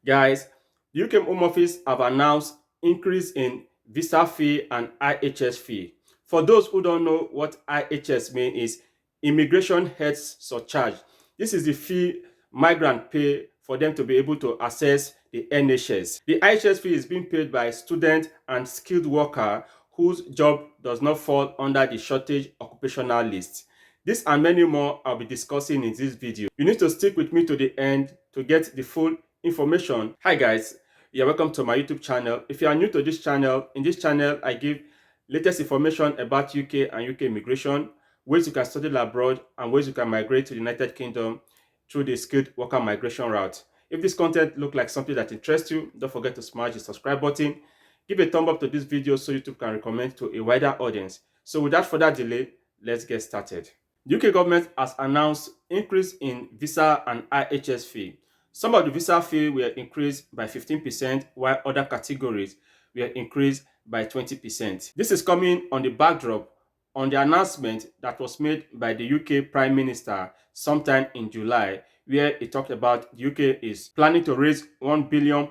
Guys, the UK Home Office have announced increase in visa fee and IHS fee. For those who don't know what IHS means, is Immigration Health Surcharge. This is the fee migrant pay for them to be able to access the NHS. The IHS fee is being paid by student and skilled worker whose job does not fall under the shortage occupational list. This and many more I'll be discussing in this video. You need to stick with me to the end to get the full information. Hi guys, you're welcome to my YouTube channel. If you are new to this channel, in this channel I give latest information about UK and UK immigration, ways you can study abroad, and ways you can migrate to the United Kingdom through the skilled worker migration route. If this content looks like something that interests you, don't forget to smash the subscribe button. Give a thumb up to this video so YouTube can recommend to a wider audience. So without further delay, let's get started. The UK government has announced increase in visa and IHS fee. Some of the visa fee were increased by 15%, while other categories were increased by 20%. This is coming on the backdrop on the announcement that was made by the UK Prime Minister sometime in July, where he talked about the UK is planning to raise £1 billion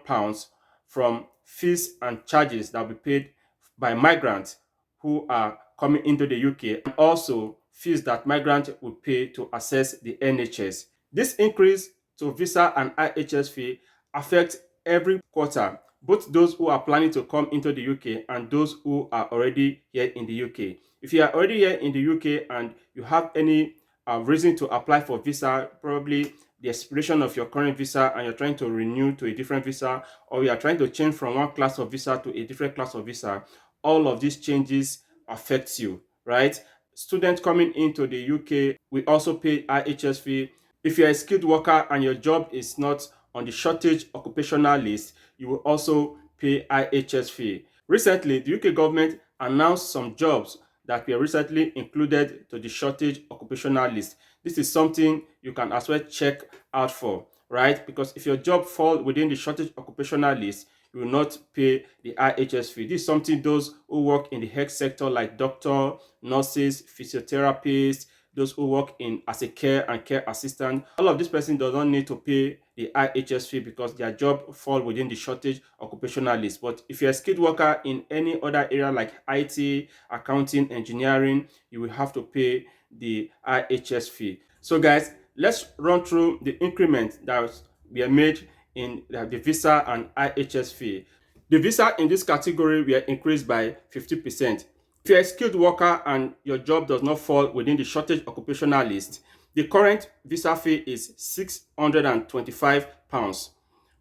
from fees and charges that will be paid by migrants who are coming into the UK, and also fees that migrants will pay to access the NHS. This increase to visa and IHS fee affects every quarter, both those who are planning to come into the UK and those who are already here in the UK. If you are already here in the UK and you have any reason to apply for visa, probably the expiration of your current visa and you're trying to renew to a different visa, or you are trying to change from one class of visa to a different class of visa, all of these changes affects you, right? Students coming into the UK will also pay IHS fee. If you're a skilled worker and your job is not on the shortage occupational list, you will also pay IHS fee. Recently, the UK government announced some jobs that were recently included to the shortage occupational list. This is something you can as well check out for, right? Because if your job falls within the shortage occupational list, you will not pay the IHS fee. This is something those who work in the health sector like doctor, nurses, physiotherapists, those who work in as a care and care assistant, all of this person does not need to pay the IHS fee because their job fall within the shortage occupational list. But if you're a skilled worker in any other area like IT, accounting, engineering, you will have to pay the IHS fee. So guys, let's run through the increment that were made in the visa and IHS fee. The visa in this category were increased by 50%. If you're a skilled worker and your job does not fall within the shortage occupational list, the current visa fee is £625.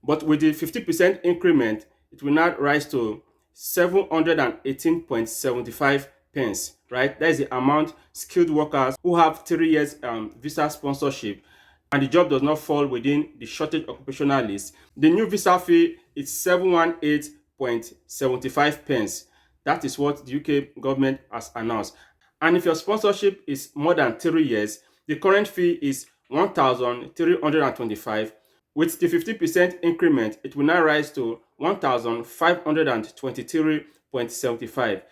But with the 50% increment, it will now rise to 718.75 pence, right? That is the amount skilled workers who have 3 years visa sponsorship and the job does not fall within the shortage occupational list. The new visa fee is 718.75 pence. That is what the UK government has announced. And if your sponsorship is more than 3 years, the current fee is 1,325. With the 50% increment, it will now rise to 1,523.75.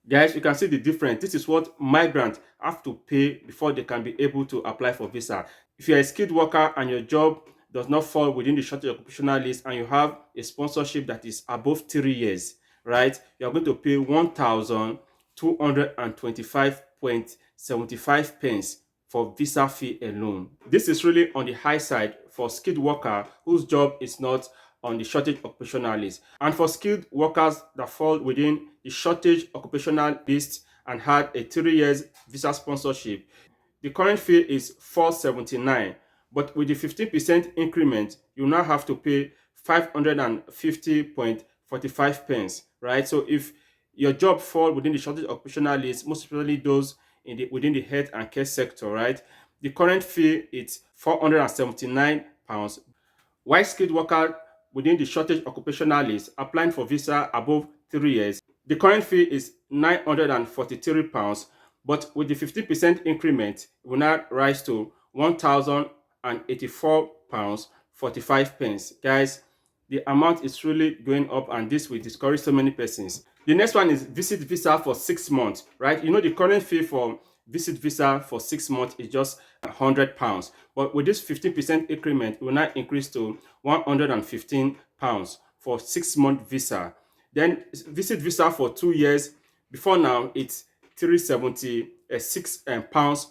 Guys, you can see the difference. This is what migrants have to pay before they can be able to apply for visa. If you're a skilled worker and your job does not fall within the shortage occupational list and you have a sponsorship that is above 3 years, right, you are going to pay 1,225.75 pence for visa fee alone. This is really on the high side for skilled worker whose job is not on the shortage occupational list. And for skilled workers that fall within the shortage occupational list and had a 3 years visa sponsorship, the current fee is $479. But with the 15% increment, you now have to pay 550.45 pence, right? So if your job fall within the shortage occupational list, most especially those within the health and care sector, right, the current fee is £479. While skilled worker within the shortage occupational list applying for visa above 3 years, the current fee is £943. But with the 50% increment, it will now rise to £1,084.45 pence. Guys, the amount is really going up and this will discourage so many persons. The next one is visit visa for 6 months, right? You know the current fee for visit visa for 6 months is just £100. But with this 15% increment, it will now increase to £115 for 6 month visa. Then visit visa for 2 years. Before now, it's £376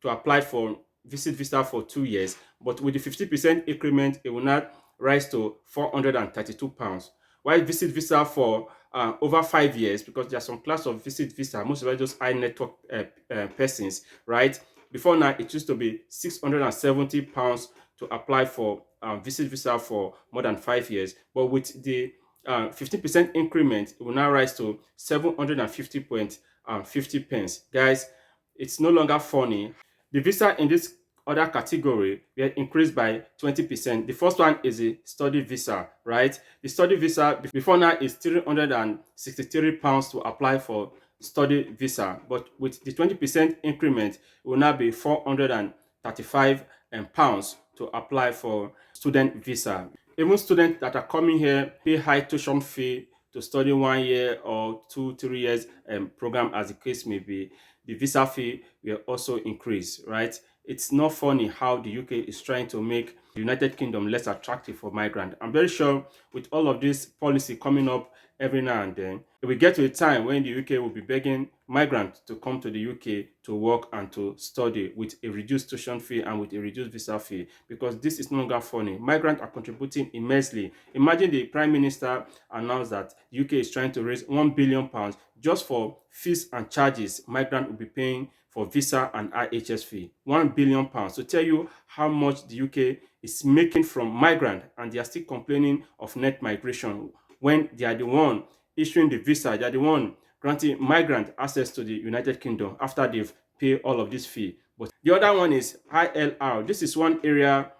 to apply for visit visa for 2 years. But with the 50% increment, it will now rise to £432. While visit visa for over 5 years, because there are some class of visit visa, most of it just high network persons, right? Before now, it used to be £670 to apply for visit visa for more than 5 years. But with the 15% increment, it will now rise to 750.50 pence. Guys, it's no longer funny. The visa in this other category were increased by 20%. The first one is a study visa, right? The study visa before now is £363 to apply for study visa, but with the 20% increment, it will now be £435 to apply for student visa. Even students that are coming here pay high tuition fee to study 1 year or 2, 3 years program, as the case may be. The visa fee will also increase, right? It's not funny how the UK is trying to make the United Kingdom less attractive for migrants. I'm very sure with all of this policy coming up every now and then, we get to a time when the UK will be begging migrants to come to the UK to work and to study with a reduced tuition fee and with a reduced visa fee, because this is no longer funny. Migrants are contributing immensely. Imagine the Prime Minister announced that the UK is trying to raise £1 billion just for fees and charges migrants will be paying for visa and IHS fee. £1 billion to tell you how much the UK is making from migrants, and they are still complaining of net migration when they are the one issuing the visa, they are the one granting migrant access to the United Kingdom after they've paid all of this fee. But the other one is ILR. This is one area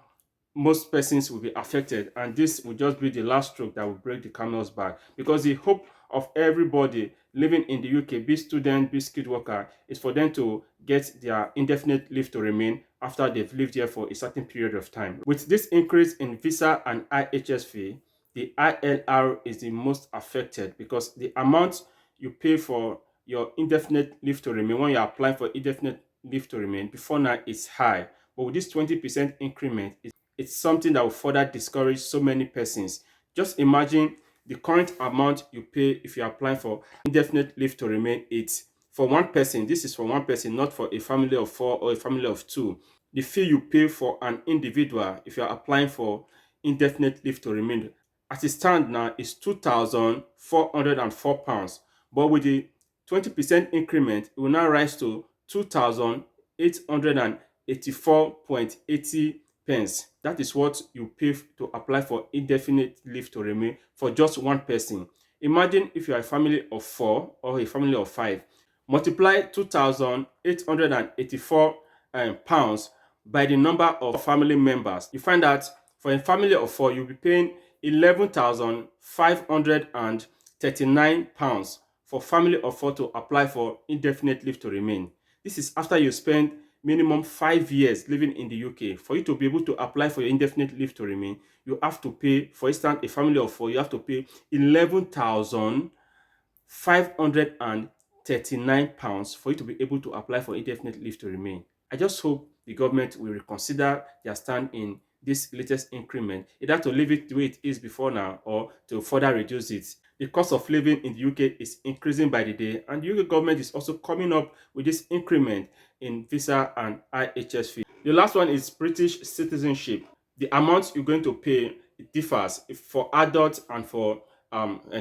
most persons will be affected, and this will just be the last stroke that will break the camel's back, because the hope of everybody living in the UK, be student, be skilled worker, is for them to get their indefinite leave to remain after they've lived here for a certain period of time. With this increase in visa and IHS fee, the ILR is the most affected, because the amount you pay for your indefinite leave to remain when you apply for indefinite leave to remain before now is high. But with this 20% increment, it's something that will further discourage so many persons. Just imagine the current amount you pay if you're applying for indefinite leave to remain. It's for one person. This is for one person, not for a family of 4 or a family of 2. The fee you pay for an individual if you're applying for indefinite leave to remain as it stands now is £2,404. But with the 20% increment, it will now rise to £2,884.80 pence. That is what you pay to apply for indefinite leave to remain for just one person. Imagine if you are a family of 4 or a family of 5. Multiply £2,884 pounds by the number of family members. You find that for a family of 4, you'll be paying £11,539 for family of 4 to apply for indefinite leave to remain. This is after you spend minimum 5 years living in the UK. For you to be able to apply for your indefinite leave to remain, you have to pay, for instance, a family of 4, you have to pay £11,539 for you to be able to apply for indefinite leave to remain. I just hope the government will reconsider their stand in this latest increment, either to leave it the way it is before now or to further reduce it. The cost of living in the UK is increasing by the day, and the UK government is also coming up with this increment in visa and IHS fee. The last one is British citizenship. The amount you're going to pay, it differs for adults and for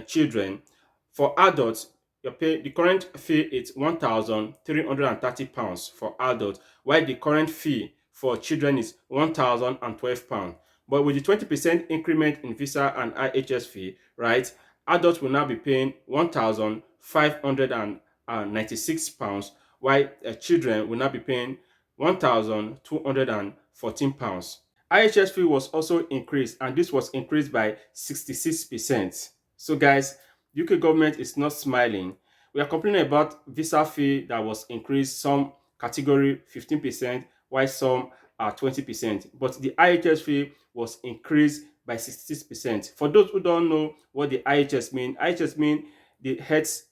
children. For adults, the current fee is £1,330 for adults, while the current fee for children is £1,012. But with the 20% increment in visa and IHS fee, right, adults will now be paying £1,596, while children will now be paying £1,214. IHS fee was also increased, and this was increased by 66%. So guys, the UK government is not smiling. We are complaining about visa fee that was increased, some category 15%, while some are 20%. But the IHS fee was increased by 66%. For those who don't know what the IHS mean the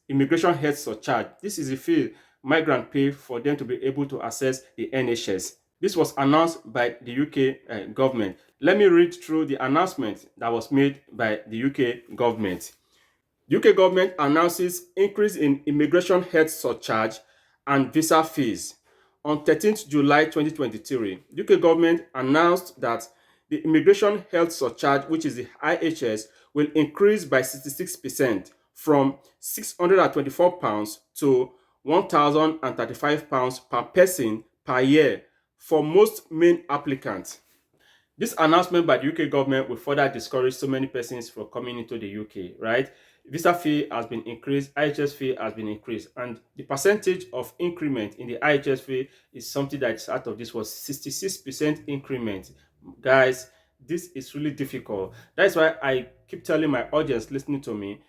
immigration health surcharge. This is a fee migrant pay for them to be able to access the NHS. This was announced by the UK government. Let me read through the announcement that was made by the UK government. UK government announces increase in immigration health surcharge and visa fees. On 13th July 2023, UK government announced that the immigration health surcharge, which is the IHS, will increase by 66% from £624 to £1,035 per person per year for most main applicants. This announcement by the UK government will further discourage so many persons from coming into the UK, right? Visa fee has been increased, IHS fee has been increased, and the percentage of increment in the IHS fee is something that is out of this was 66% increment. Guys, this is really difficult. That's why I keep telling my audience listening to me,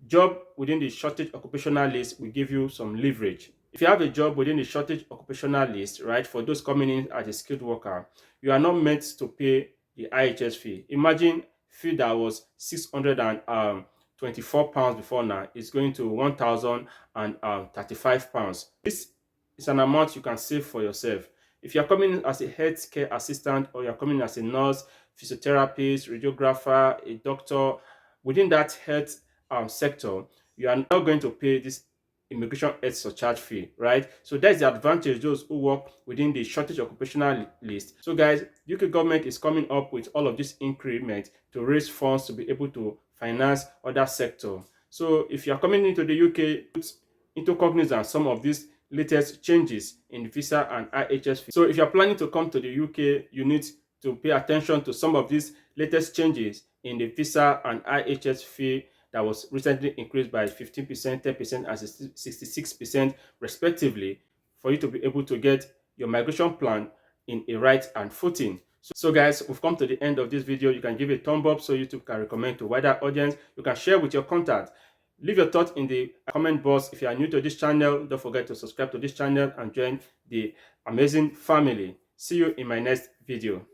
job within the shortage occupational list will give you some leverage. If you have a job within the shortage occupational list, right, for those coming in as a skilled worker, you are not meant to pay the IHS fee. Imagine fee that was £624 before now is going to £1,035. This is an amount you can save for yourself. If you're coming in as a healthcare assistant, or you're coming in as a nurse, physiotherapist, radiographer, a doctor, within that health sector, you are not going to pay this immigration health surcharge fee, right? So that's the advantage those who work within the shortage occupational list. So guys, UK government is coming up with all of this increment to raise funds to be able to finance other sector. So if you are coming into the UK, put into cognizance some of these latest changes in visa and IHS fee. So if you're planning to come to the UK, you need to pay attention to some of these latest changes in the visa and IHS fee that was recently increased by 15%, 10%, and 66% respectively, for you to be able to get your migration plan in a right and footing. So guys, we've come to the end of this video. You can give a thumb up so YouTube can recommend to wider audience. You can share with your contacts. Leave your thoughts in the comment box. If you are new to this channel, don't forget to subscribe to this channel and join the amazing family. See you in my next video.